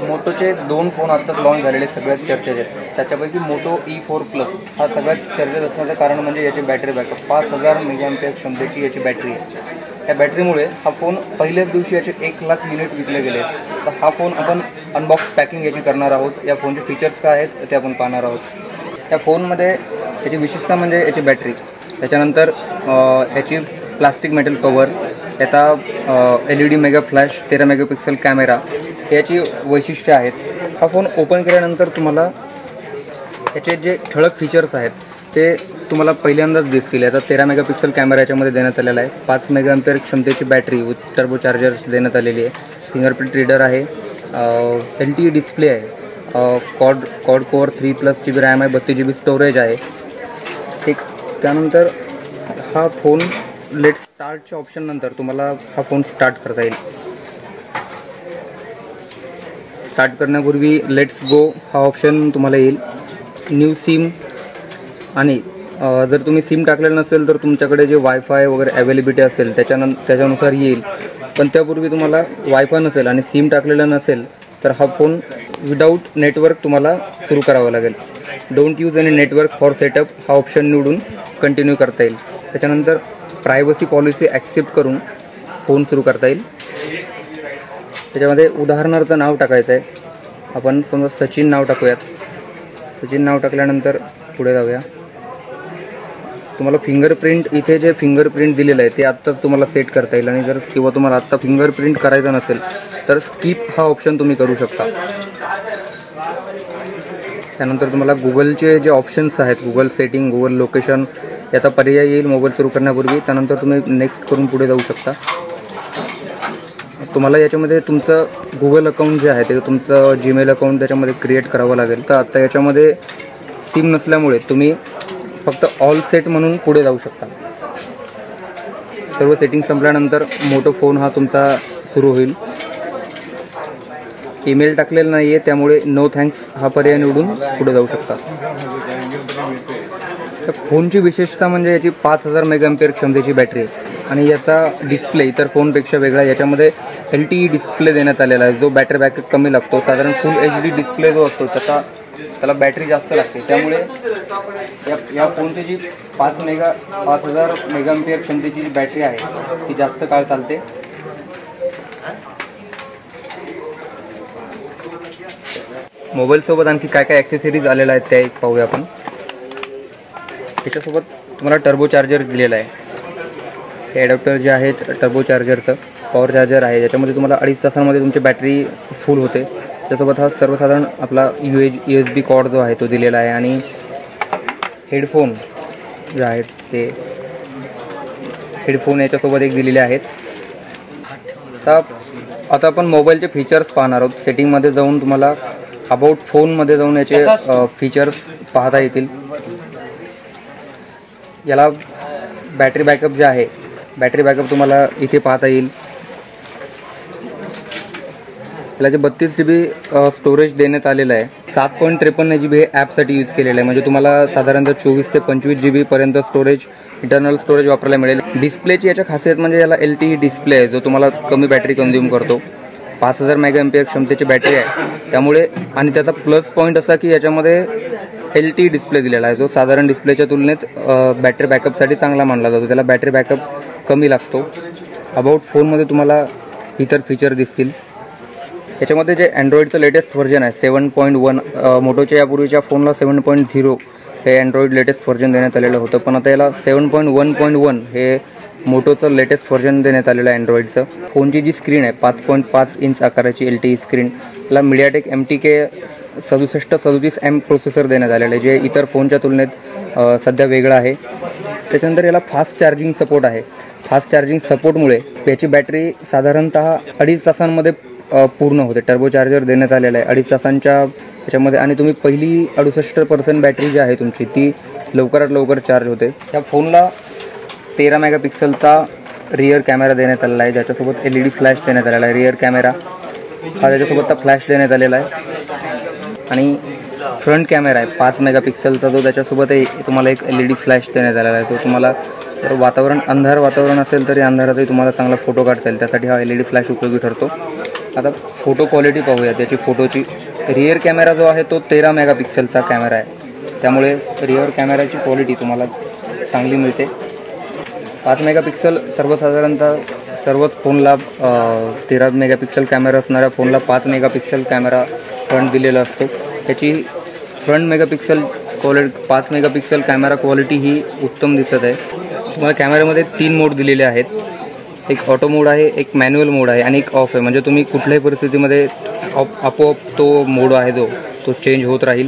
मोटोचे 2 phone आत्ताच launch झालेले सगळ्यात चर्चेत आहेत. त्याच्यापैकी मोटो E4 प्लस हा सगळ्यात चर्चेत असण्याचं कारण म्हणजे याची बॅटरी बॅकअप. 5000 मेगाअँपिअर क्षमतेची याची बॅटरी आहे. त्या बॅटरीमुळे हा फोन पहिल्याच दिवशी याचे 1,00,000 युनिट विकले गेले. तर हा फोन आपण अनबॉक्स पॅकिंग याची करणार आहोत. या फोनचे फीचर्स काय आहेत ते आपण पाहणार आहोत. या फोनमध्ये याची विशेषता म्हणजे याची बॅटरी, त्याच्यानंतर याची प्लास्टिक मेटल कवर, याचा LED mega flash 13 megapixel camera याची वैशिष्ट्ये आहेत. हा फोन ओपन केल्यानंतर तुम्हाला याचे जे ठळक फीचर्स आहेत ते तुम्हाला पहिल्यांदाच दिसतील. याचा 13 मेगापिक्सल कॅमेरा याच्यामध्ये देण्यात आलेला आहे. 5 मेगाअँपिअर क्षमतेची बॅटरी विथ टर्बो चार्जर्स देण्यात आलेली आहे. फिंगरप्रिंट रीडर आहे. LTE डिस्प्ले आहे. क्वाड कोअर 3+ GB रॅम आहे. 32 GB स्टोरेज आहे. ठीक, त्यानंतर हा फोन लेट स्टार्टच्या ऑप्शन नंतर तुम्हाला हा फोन स्टार्ट करता येईल. स्टार्ट करण्यापूर्वी लेट्स गो हा ऑप्शन तुम्हाला येईल. न्यू सिम, आणि जर तुम्ही सिम टाकलेलं नसेल तर तुमच्याकडे जे वायफाय वगैरे अवेलेबिलिटी असेल त्याच्यानुसार येईल. पण त्यापूर्वी तुम्हाला वायफाय नसेल आणि सिम टाकलेलं नसेल तर हा फोन विदाऊट नेटवर्क तुम्हाला सुरू करावा लागेल. Don't use any network for setup हा ऑप्शन निवडून कंटिन्यू करता येईल. त्याच्यानंतर प्रायव्हसी पॉलिसी ॲक्सेप्ट करून फोन सुरू करता येईल. त्याच्यामध्ये उदाहरणार्थ नाव टाकायचं आहे. आपण समजा सचिन नाव टाकूयात. सचिन नाव टाकल्यानंतर पुढे जाऊया. तुम्हाला फिंगरप्रिंट, इथे जे फिंगरप्रिंट दिलेलं आहे ते आत्ताच तुम्हाला सेट करता येईल. आणि जर किंवा तुम्हाला आत्ता फिंगरप्रिंट करायचा नसेल तर स्किप हा ऑप्शन तुम्ही करू शकता. त्यानंतर तुम्हाला गुगलचे जे ऑप्शन्स आहेत, गुगल सेटिंग, गुगल लोकेशन याचा पर्याय येईल मोबाईल सुरू करण्यापूर्वी. त्यानंतर तुम्ही नेक्स्ट करून पुढे जाऊ शकता. तुम्हाला याच्यामध्ये तुमचं गुगल अकाउंट जे आहे ते तुमचं जीमेल अकाउंट त्याच्यामध्ये क्रिएट करावं लागेल. तर आता याच्यामध्ये सिम नसल्यामुळे तुम्ही फक्त ऑल सेट म्हणून पुढे जाऊ शकता. सर्व सेटिंग संपल्यानंतर मोटो फोन हा तुमचा सुरू होईल. ईमेल टाकलेला नाही आहे त्यामुळे नो थँक्स हा पर्याय निवडून पुढे जाऊ शकता. तर फोनची विशेषता म्हणजे याची 5000 मेगाअँपिअर क्षमतेची बॅटरी आहे. आणि याचा डिस्प्ले इतर फोनपेक्षा वेगळा. याच्यामध्ये LTE डिस्प्ले देण्यात आलेला आहे जो बॅटरी बॅकअप कमी लागतो. साधारण फुल HD डिस्प्ले जो असतो त्याला बॅटरी जास्त लागते. त्यामुळे या फोनची जी 5000 मेगाअँपिअर क्षमतेची जी बॅटरी आहे ती जास्त काळ चालते. मोबाईलसोबत आणखी काय काय ॲक्सेसरीज आलेल्या आहेत त्या एक पाहूया आपण. त्याच्यासोबत तुम्हाला टर्बो चार्जर दिलेला आहे. हे ॲडॅप्टर जे आहे टर्बो चार्जरचं पॉवर चार्जर आहे. याच्यामध्ये तुम्हाला 2.5 तासांमध्ये तुमची बॅटरी फुल होते. त्यासोबत हा सर्वसाधारण आपला USB कॉर्ड जो आहे तो दिलेला आहे. आणि हेडफोन जे आहेत ते हेडफोन याच्यासोबत एक दिलेले आहेत. आता आपण मोबाईलचे फीचर्स पाहणार आहोत. सेटिंगमध्ये जाऊन तुम्हाला अबाउट फोनमध्ये जाऊन याचे फीचर्स पाहता येतील. याला बॅटरी बॅकअप जे आहे, बॅटरी बॅकअप तुम्हाला इथे पाहता येईल. याला जे 32 GB स्टोरेज देण्यात आलेलं आहे. 7.53 GB हे ॲपसाठी यूज केलेलं आहे. म्हणजे तुम्हाला साधारणतः 24 ते 25 GB पर्यंत स्टोरेज, इंटरनल स्टोरेज वापरायला मिळेल. डिस्प्लेची याच्या खासियत म्हणजे याला LTE डिस्प्ले आहे जो तुम्हाला कमी बॅटरी कंझ्युम करतो. 5000 मेगाअँपिअर क्षमतेची बॅटरी आहे त्यामुळे. आणि त्याचा प्लस पॉईंट असा की याच्यामध्ये LTE डिस्प्ले दिलेला आहे जो साधारण डिस्प्लेच्या तुलनेत बॅटरी बॅकअपसाठी चांगला मानला जातो. त्याला बॅटरी बॅकअप कमी लागतो. अबाउट फोनमध्ये तुम्हाला इतर फीचर दिसतील. याच्यामध्ये जे अँड्रॉईडचं लेटेस्ट व्हर्जन आहे 7.1, मोटोच्या यापूर्वीच्या फोनला 7.0 हे अँड्रॉईड लेटेस्ट व्हर्जन देण्यात आलेलं होतं. पण आता याला 7.1.1 हे मोटोचं लेटेस्ट व्हर्जन देण्यात आलेलं आहे अँड्रॉईडचं. फोनची जी स्क्रीन आहे 5.5 इंच आकाराची LTE स्क्रीन. याला MediaTek MTK 6737M प्रोसेसर देण्यात आलेलं आहे जे इतर फोनच्या तुलनेत सध्या वेगळं आहे. त्याच्यानंतर याला फास्ट चार्जिंग सपोर्ट आहे. फास्ट चार्जिंग सपोर्टमुळे याची बॅटरी साधारणतः 2.5 तासांमध्ये पूर्ण होते. टर्बो चार्जर देण्यात आलेला आहे 2.5 तासांच्या याच्यामध्ये. आणि तुम्ही पहिली 68% बॅटरी जी आहे तुमची ती लवकरात लवकर चार्ज होते. या फोनला 13 मेगापिक्सलचा रिअर कॅमेरा देण्यात आलेला आहे ज्याच्यासोबत LED फ्लॅश देण्यात आलेला आहे. रिअर कॅमेरा हा त्याच्यासोबतचा फ्लॅश देण्यात आलेला आहे. आणि फ्रंट कॅमेरा आहे 5 मेगापिक्सलचा जो त्याच्यासोबतही तुम्हाला एक LED फ्लॅश देण्यात आलेला आहे. तो तुम्हाला जर अंधार वातावरण असेल तरी अंधारातही तुम्हाला चांगला फोटो काढता येईल त्यासाठी हा LED फ्लॅश उपयोगी ठरतो. आता फोटो क्वालिटी पाहूया त्याची फोटोची. रिअर कॅमेरा जो आहे तो 13 मेगापिक्सेलचा कॅमेरा आहे, त्यामुळे रिअर कॅमेराची क्वालिटी तुम्हाला चांगली मिळते. 5 मेगापिक्सल सर्वसाधारणतः सर्वच फोनला 13 मेगापिक्सल कॅमेरा असणाऱ्या फोनला 5 मेगापिक्सल कॅमेरा फ्रंट दिलेला असतो. त्याची front megapixel quality 5 megapixel camera quality ही उत्तम दिसत आहे. तुम्हाला कॅमेऱ्यामध्ये 3 मोड दिलेले आहेत. एक ऑटो मोड आहे, एक मॅन्युअल मोड आहे आणि एक ऑफ आहे. म्हणजे तुम्ही कुठल्याही परिस्थितीमध्ये आपोआप तो मोड आहे जो तो चेंज होत राहील.